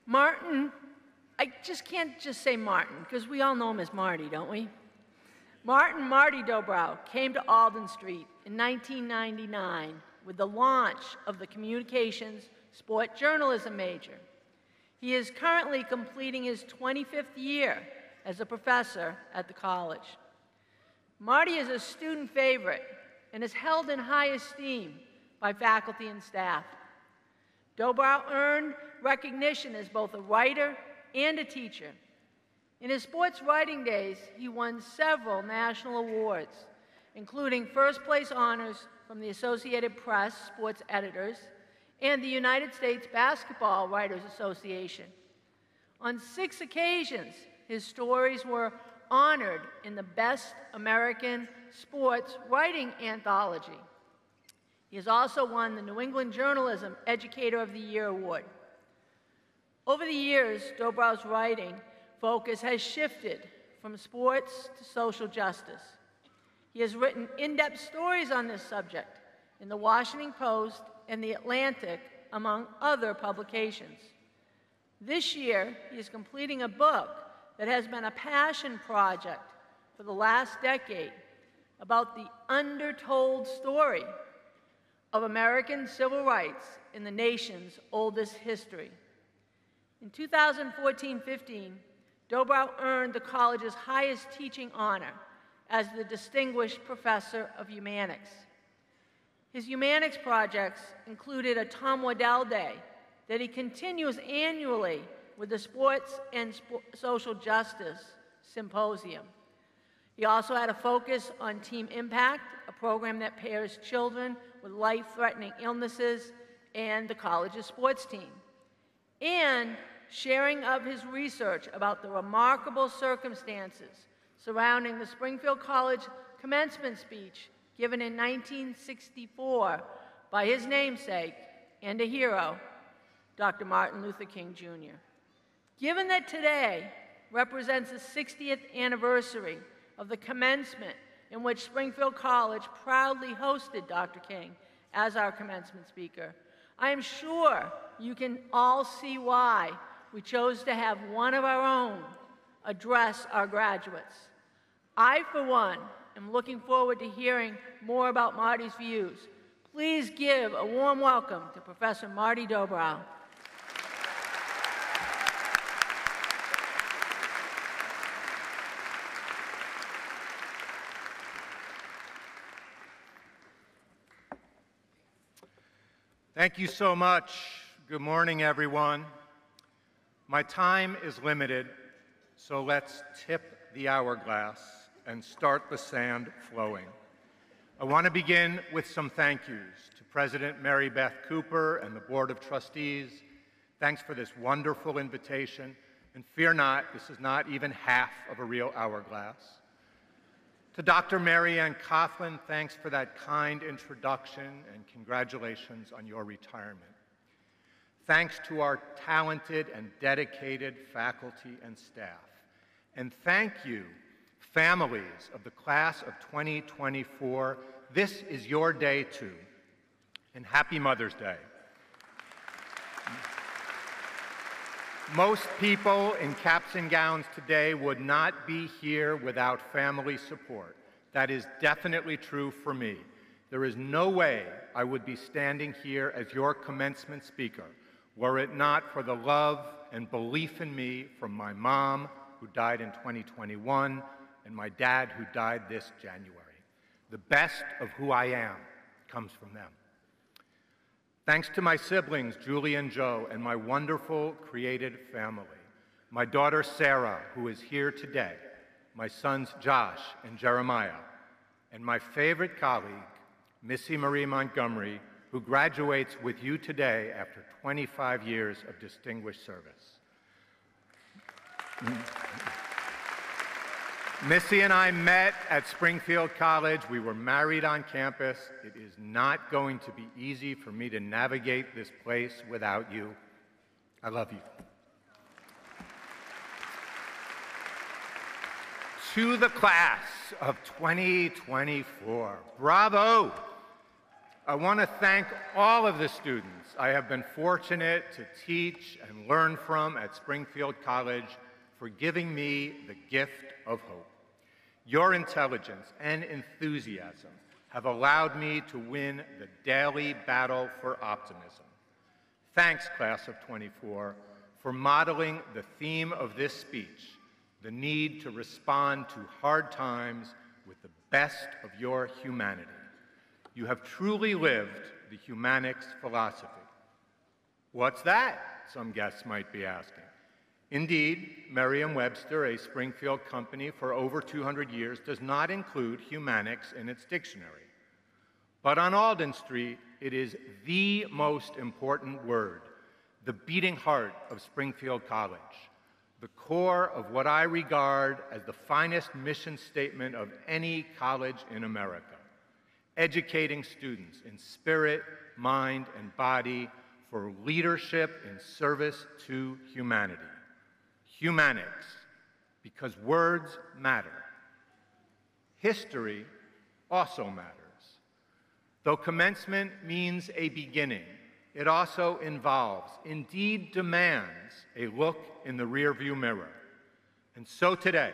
Martin, I just can't just say Martin, because we all know him as Marty, don't we? Marty Dobrow came to Alden Street in 1999 with the launch of the Communications Sport Journalism major. He is currently completing his 25th year as a professor at the college. Marty is a student favorite and is held in high esteem by faculty and staff. Dobrow earned recognition as both a writer and a teacher. In his sports writing days, he won several national awards, including first-place honors from the Associated Press Sports Editors and the United States Basketball Writers Association. On 6 occasions, his stories were honored in the Best American Sports Writing Anthology. He has also won the New England Journalism Educator of the Year Award. Over the years, Dobrow's writing focus has shifted from sports to social justice. He has written in-depth stories on this subject in the Washington Post and the Atlantic, among other publications. This year, he is completing a book that has been a passion project for the last decade about the undertold story of American civil rights in the nation's oldest history. In 2014-15, Dobrow earned the college's highest teaching honor as the Distinguished Professor of Humanics. His Humanics projects included a Tom Waddell Day that he continues annually with the Sports and Social Justice Symposium. He also had a focus on Team Impact, a program that pairs children with life-threatening illnesses and the college's sports team, and sharing of his research about the remarkable circumstances surrounding the Springfield College commencement speech given in 1964 by his namesake and a hero, Dr. Martin Luther King, Jr. Given that today represents the 60th anniversary of the commencement in which Springfield College proudly hosted Dr. King as our commencement speaker, I am sure you can all see why we chose to have one of our own address our graduates. I, for one, am looking forward to hearing more about Marty's views. Please give a warm welcome to Professor Marty Dobrow. Thank you so much. Good morning, everyone. My time is limited, so let's tip the hourglass and start the sand flowing. I want to begin with some thank yous to President Mary Beth Cooper and the Board of Trustees. Thanks for this wonderful invitation, and fear not, this is not even half of a real hourglass. To Dr. Mary Ann Coughlin, thanks for that kind introduction and congratulations on your retirement. Thanks to our talented and dedicated faculty and staff. And thank you, families of the class of 2024. This is your day too. And happy Mother's Day. Most people in caps and gowns today would not be here without family support. That is definitely true for me. There is no way I would be standing here as your commencement speaker were it not for the love and belief in me from my mom, who died in 2021, and my dad, who died this January. The best of who I am comes from them. Thanks to my siblings, Julie and Joe, and my wonderful creative family, my daughter Sarah, who is here today, my sons Josh and Jeremiah, and my favorite colleague, Missy Marie Montgomery, who graduates with you today after 25 years of distinguished service. Missy and I met at Springfield College. We were married on campus. It is not going to be easy for me to navigate this place without you. I love you. To the class of 2024, bravo! I want to thank all of the students I have been fortunate to teach and learn from at Springfield College for giving me the gift of hope. Your intelligence and enthusiasm have allowed me to win the daily battle for optimism. Thanks, class of '24, for modeling the theme of this speech, the need to respond to hard times with the best of your humanity. You have truly lived the Humanics philosophy. What's that? Some guests might be asking. Indeed, Merriam-Webster, a Springfield company for over 200 years, does not include Humanics in its dictionary. But on Alden Street, it is the most important word, the beating heart of Springfield College, the core of what I regard as the finest mission statement of any college in America, educating students in spirit, mind, and body for leadership in service to humanity. Humanics, because words matter. History also matters. Though commencement means a beginning, it also involves, indeed demands, a look in the rearview mirror. And so today,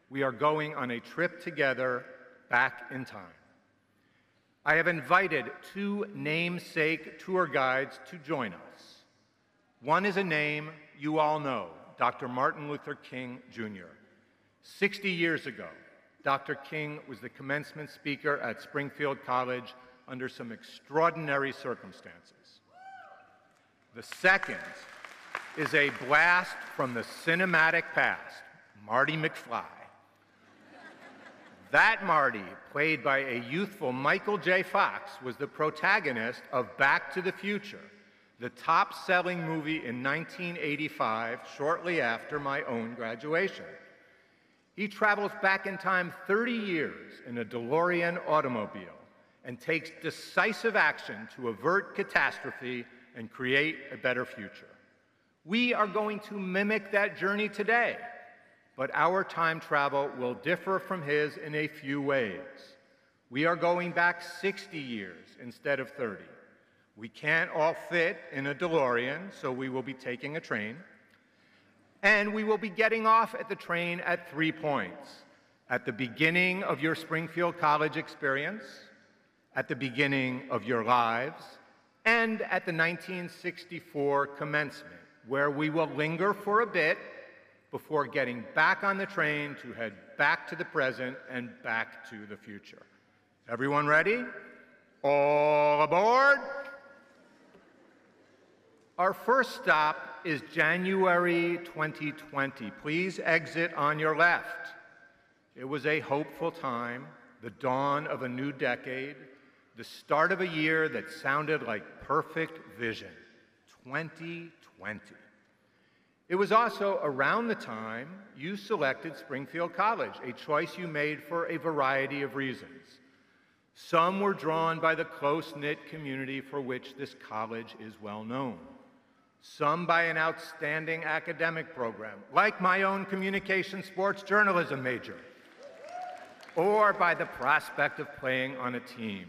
we are going on a trip together back in time. I have invited two namesake tour guides to join us. One is a name you all know, Dr. Martin Luther King, Jr. 60 years ago, Dr. King was the commencement speaker at Springfield College under some extraordinary circumstances. The second is a blast from the cinematic past, Marty McFly. That Marty, played by a youthful Michael J. Fox, was the protagonist of Back to the Future, the top-selling movie in 1985, shortly after my own graduation. He travels back in time 30 years in a DeLorean automobile and takes decisive action to avert catastrophe and create a better future. We are going to mimic that journey today, but our time travel will differ from his in a few ways. We are going back 60 years instead of 30. We can't all fit in a DeLorean, so we will be taking a train. And we will be getting off at the train at 3 points: at the beginning of your Springfield College experience, at the beginning of your lives, and at the 1964 commencement, where we will linger for a bit before getting back on the train to head back to the present and back to the future. Everyone ready? All aboard! Our first stop is January 2020. Please exit on your left. It was a hopeful time, the dawn of a new decade, the start of a year that sounded like perfect vision, 2020. It was also around the time you selected Springfield College, a choice you made for a variety of reasons. Some were drawn by the close-knit community for which this college is well known. Some by an outstanding academic program, like my own communication sports journalism major, or by the prospect of playing on a team.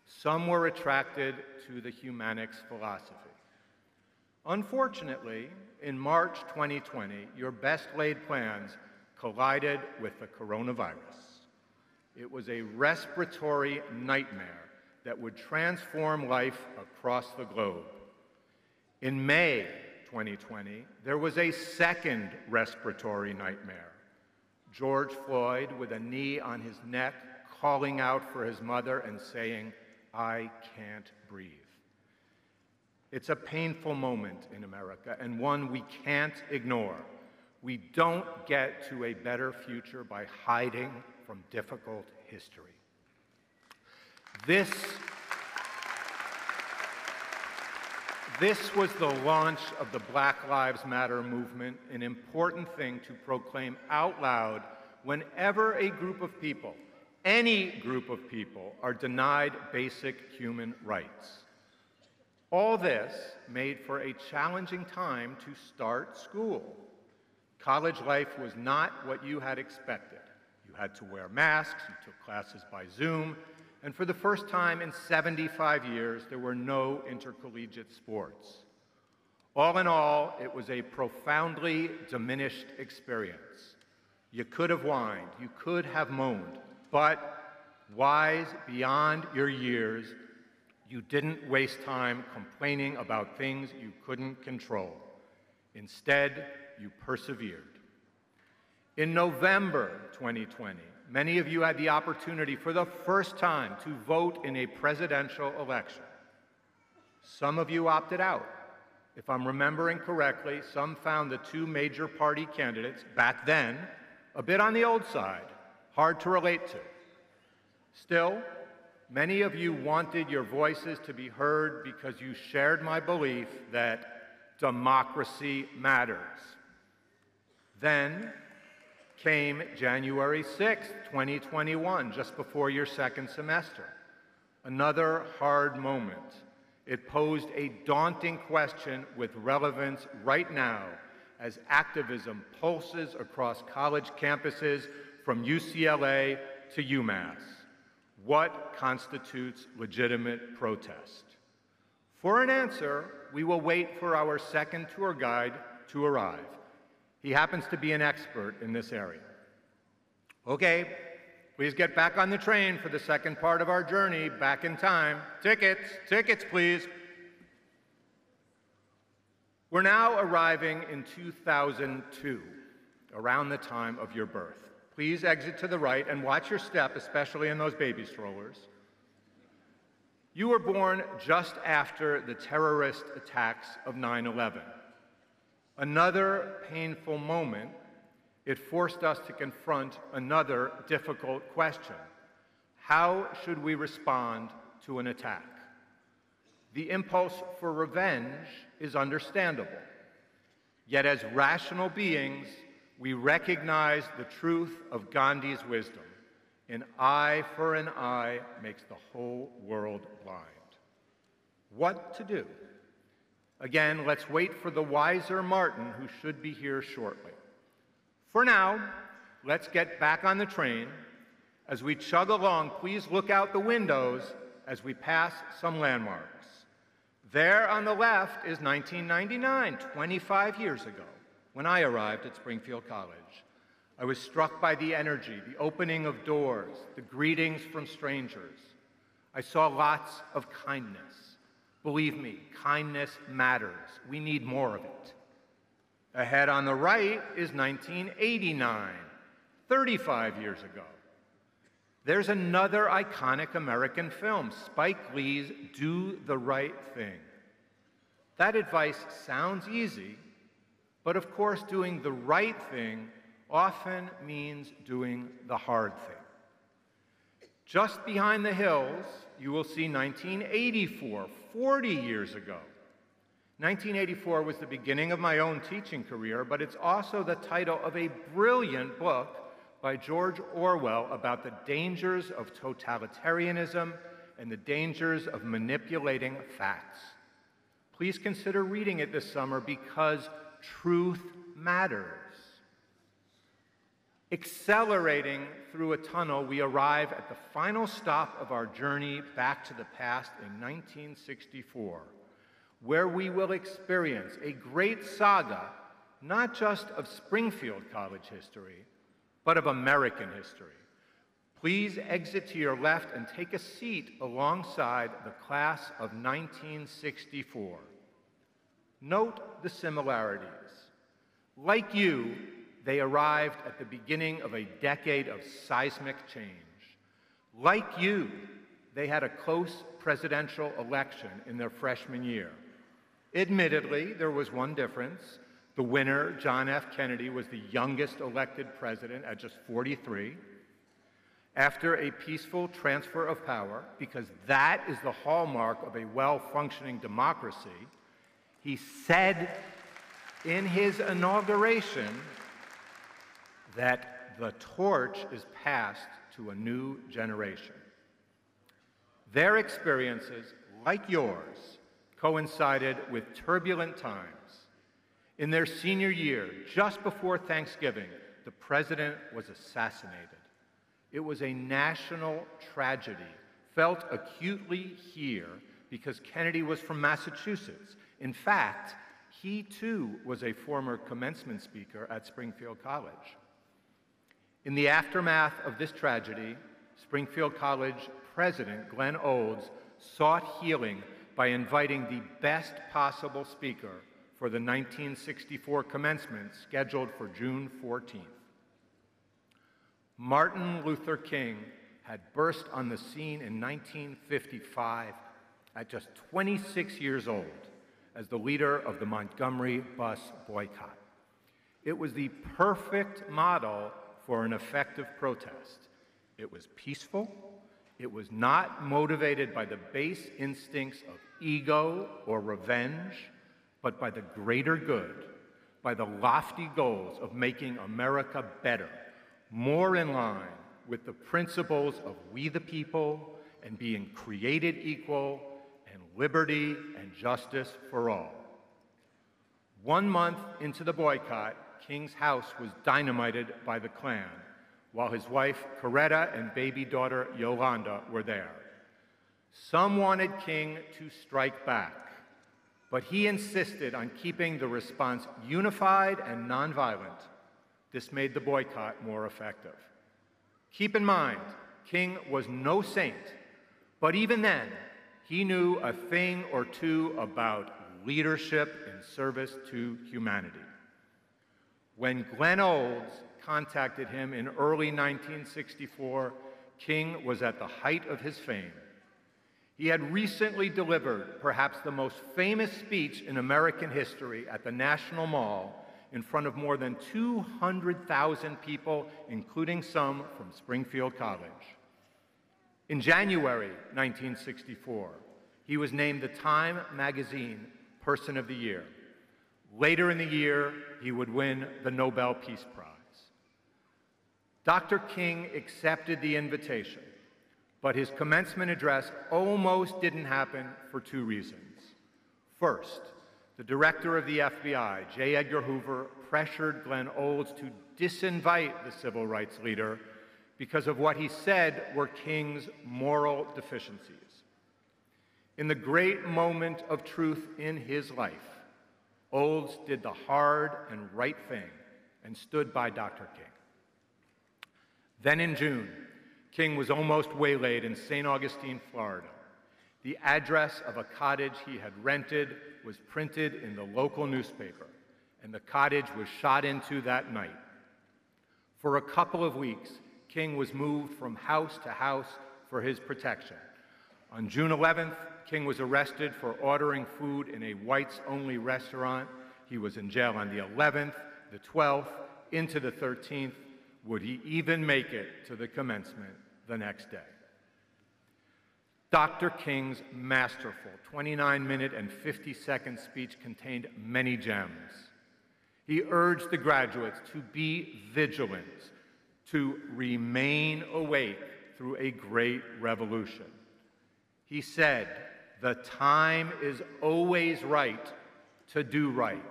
Some were attracted to the Humanics philosophy. Unfortunately, in March 2020, your best-laid plans collided with the coronavirus. It was a respiratory nightmare that would transform life across the globe. In May 2020, there was a second respiratory nightmare. George Floyd, with a knee on his neck, calling out for his mother and saying, "I can't breathe." It's a painful moment in America, and one we can't ignore. We don't get to a better future by hiding from difficult history. This was the launch of the Black Lives Matter movement, an important thing to proclaim out loud whenever a group of people, any group of people, are denied basic human rights. All this made for a challenging time to start school. College life was not what you had expected. You had to wear masks, you took classes by Zoom, And for the first time in 75 years, there were no intercollegiate sports. All in all, it was a profoundly diminished experience. You could have whined, you could have moaned, but wise beyond your years, you didn't waste time complaining about things you couldn't control. Instead, you persevered. In November 2020, many of you had the opportunity for the first time to vote in a presidential election. Some of you opted out. If I'm remembering correctly, some found the two major party candidates back then a bit on the old side, hard to relate to. Still, many of you wanted your voices to be heard because you shared my belief that democracy matters. Then came January 6th, 2021, just before your second semester. Another hard moment. It posed a daunting question with relevance right now as activism pulses across college campuses from UCLA to UMass. What constitutes legitimate protest? For an answer, we will wait for our second tour guide to arrive. He happens to be an expert in this area. Okay, please get back on the train for the second part of our journey back in time. Tickets, please. We're now arriving in 2002, around the time of your birth. Please exit to the right and watch your step, especially in those baby strollers. You were born just after the terrorist attacks of 9/11. Another painful moment. It forced us to confront another difficult question. How should we respond to an attack? The impulse for revenge is understandable. Yet as rational beings, we recognize the truth of Gandhi's wisdom. An eye for an eye makes the whole world blind. What to do? Again, let's wait for the wiser Martin, who should be here shortly. For now, let's get back on the train. As we chug along, please look out the windows as we pass some landmarks. There on the left is 1999, 25 years ago, when I arrived at Springfield College. I was struck by the energy, the opening of doors, the greetings from strangers. I saw lots of kindness. Believe me, kindness matters. We need more of it. Ahead on the right is 1989, 35 years ago. There's another iconic American film, Spike Lee's Do the Right Thing. That advice sounds easy, but of course doing the right thing often means doing the hard thing. Just behind the hills, you will see 1984, 40 years ago. 1984 was the beginning of my own teaching career, but it's also the title of a brilliant book by George Orwell about the dangers of totalitarianism and the dangers of manipulating facts. Please consider reading it this summer because truth matters. Accelerating through a tunnel, we arrive at the final stop of our journey back to the past in 1964. Where we will experience a great saga, not just of Springfield College history, but of American history. Please exit to your left and take a seat alongside the class of 1964. Note the similarities. Like you, they arrived at the beginning of a decade of seismic change. Like you, they had a close presidential election in their freshman year. Admittedly, there was one difference. The winner, John F. Kennedy, was the youngest elected president at just 43. After a peaceful transfer of power, because that is the hallmark of a well-functioning democracy, he said in his inauguration that the torch is passed to a new generation. Their experiences, like yours, coincided with turbulent times. In their senior year, just before Thanksgiving, the president was assassinated. It was a national tragedy felt acutely here because Kennedy was from Massachusetts. In fact, he too was a former commencement speaker at Springfield College. In the aftermath of this tragedy, Springfield College President Glenn Olds sought healing by inviting the best possible speaker for the 1964 commencement scheduled for June 14th. Martin Luther King had burst on the scene in 1955 at just 26 years old as the leader of the Montgomery bus boycott. It was the perfect model for an effective protest. It was peaceful. It was not motivated by the base instincts of ego or revenge, but by the greater good, by the lofty goals of making America better, more in line with the principles of we the people and being created equal and liberty and justice for all. 1 month into the boycott, King's house was dynamited by the Klan, while his wife Coretta and baby daughter Yolanda were there. Some wanted King to strike back, but he insisted on keeping the response unified and nonviolent. This made the boycott more effective. Keep in mind, King was no saint, but even then, he knew a thing or two about leadership in service to humanity. When Glenn Olds contacted him in early 1964, King was at the height of his fame. He had recently delivered perhaps the most famous speech in American history at the National Mall in front of more than 200,000 people, including some from Springfield College. In January 1964, he was named the Time magazine Person of the Year. Later in the year, he would win the Nobel Peace Prize. Dr. King accepted the invitation, but his commencement address almost didn't happen for 2 reasons. First, the director of the FBI, J. Edgar Hoover, pressured Glenn Olds to disinvite the civil rights leader because of what he said were King's moral deficiencies. In the great moment of truth in his life, Olds did the hard and right thing and stood by Dr. King. Then in June, King was almost waylaid in St. Augustine, Florida. The address of a cottage he had rented was printed in the local newspaper, and the cottage was shot into that night. For a couple of weeks, King was moved from house to house for his protection. On June 11th, King was arrested for ordering food in a whites-only restaurant. He was in jail on the 11th, the 12th, into the 13th. Would he even make it to the commencement the next day? Dr. King's masterful 29-minute and 50-second speech contained many gems. He urged the graduates to be vigilant, to remain awake through a great revolution. He said, "The time is always right to do right."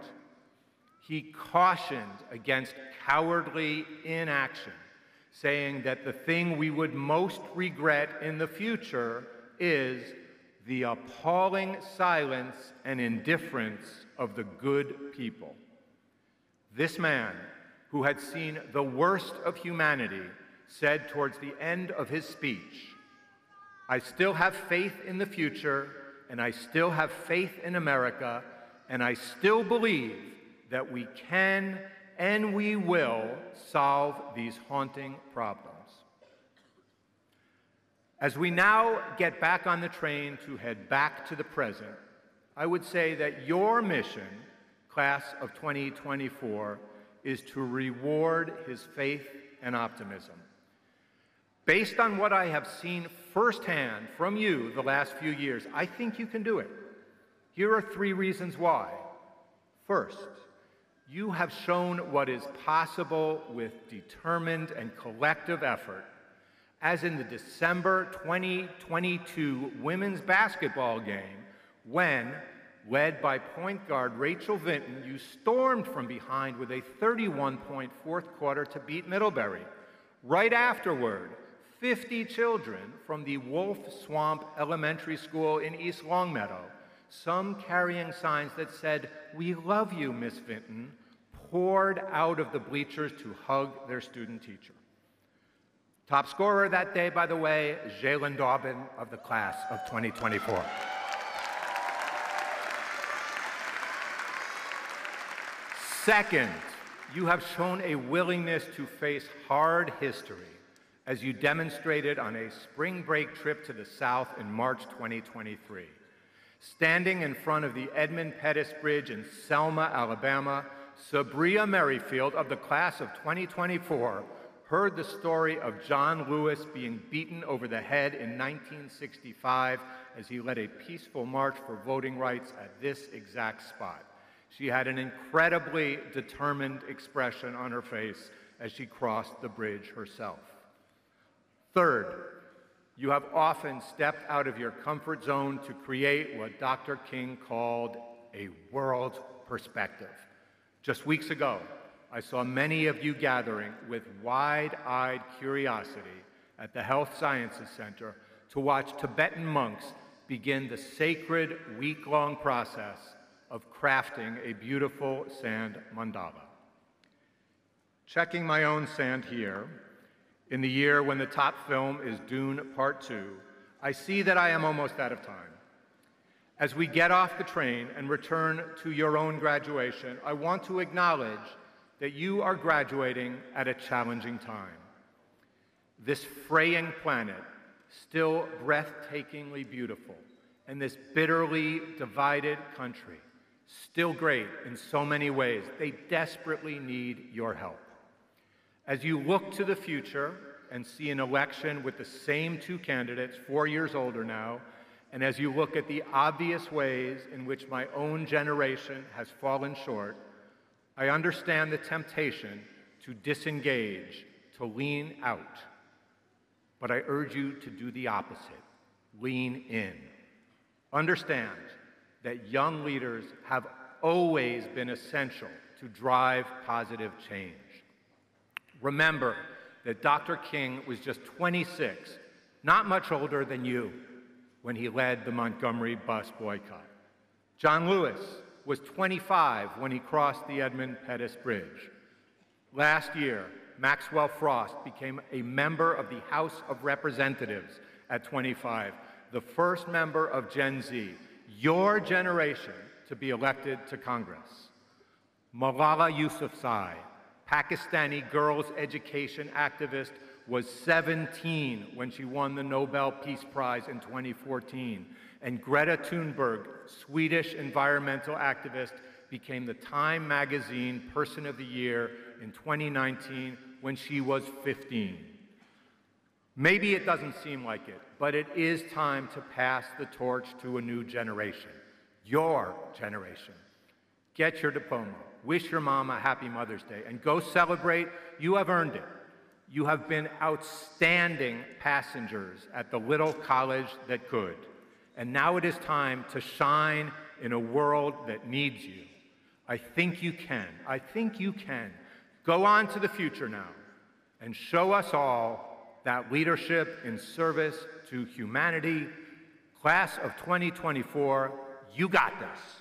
He cautioned against cowardly inaction, saying that the thing we would most regret in the future is the appalling silence and indifference of the good people. This man, who had seen the worst of humanity, said towards the end of his speech, "I still have faith in the future, and I still have faith in America, and I still believe that we can and we will solve these haunting problems." As we now get back on the train to head back to the present, I would say that your mission, class of 2024, is to reward his faith and optimism. Based on what I have seen firsthand from you the last few years, I think you can do it. Here are 3 reasons why. First, you have shown what is possible with determined and collective effort, as in the December 2022 women's basketball game, when, led by point guard Rachel Vinton, you stormed from behind with a 31-point fourth quarter to beat Middlebury. Right afterward, 50 children from the Wolf Swamp Elementary School in East Longmeadow, some carrying signs that said, "We love you, Miss Vinton," poured out of the bleachers to hug their student teacher. Top scorer that day, by the way, Jalen Dobbin of the class of 2024. Second, you have shown a willingness to face hard history as you demonstrated on a spring break trip to the South in March 2023. Standing in front of the Edmund Pettus Bridge in Selma, Alabama, Sabria Merrifield of the class of 2024 heard the story of John Lewis being beaten over the head in 1965 as he led a peaceful march for voting rights at this exact spot. She had an incredibly determined expression on her face as she crossed the bridge herself. Third, you have often stepped out of your comfort zone to create what Dr. King called a world perspective. Just weeks ago, I saw many of you gathering with wide-eyed curiosity at the Health Sciences Center to watch Tibetan monks begin the sacred week-long process of crafting a beautiful sand mandala. Checking my own sand here, in the year when the top film is Dune Part 2, I see that I am almost out of time. As we get off the train and return to your own graduation, I want to acknowledge that you are graduating at a challenging time. This fraying planet, still breathtakingly beautiful, and this bitterly divided country, still great in so many ways, they desperately need your help. As you look to the future and see an election with the same two candidates, 4 years older now, and as you look at the obvious ways in which my own generation has fallen short, I understand the temptation to disengage, to lean out. But I urge you to do the opposite. Lean in. Understand that young leaders have always been essential to drive positive change. Remember that Dr. King was just 26, not much older than you, when he led the Montgomery bus boycott. John Lewis was 25 when he crossed the Edmund Pettus Bridge. Last year, Maxwell Frost became a member of the House of Representatives at 25, the first member of Gen Z, your generation, to be elected to Congress. Malala Yousafzai, Pakistani girls' education activist, was 17 when she won the Nobel Peace Prize in 2014. And Greta Thunberg, Swedish environmental activist, became the Time Magazine Person of the Year in 2019 when she was 15. Maybe it doesn't seem like it, but it is time to pass the torch to a new generation, your generation. Get your diploma, wish your mom a happy Mother's Day, and go celebrate. You have earned it. You have been outstanding passengers at the little college that could. And now it is time to shine in a world that needs you. I think you can. I think you can. Go on to the future now and show us all that leadership in service to humanity. Class of 2024, you got this.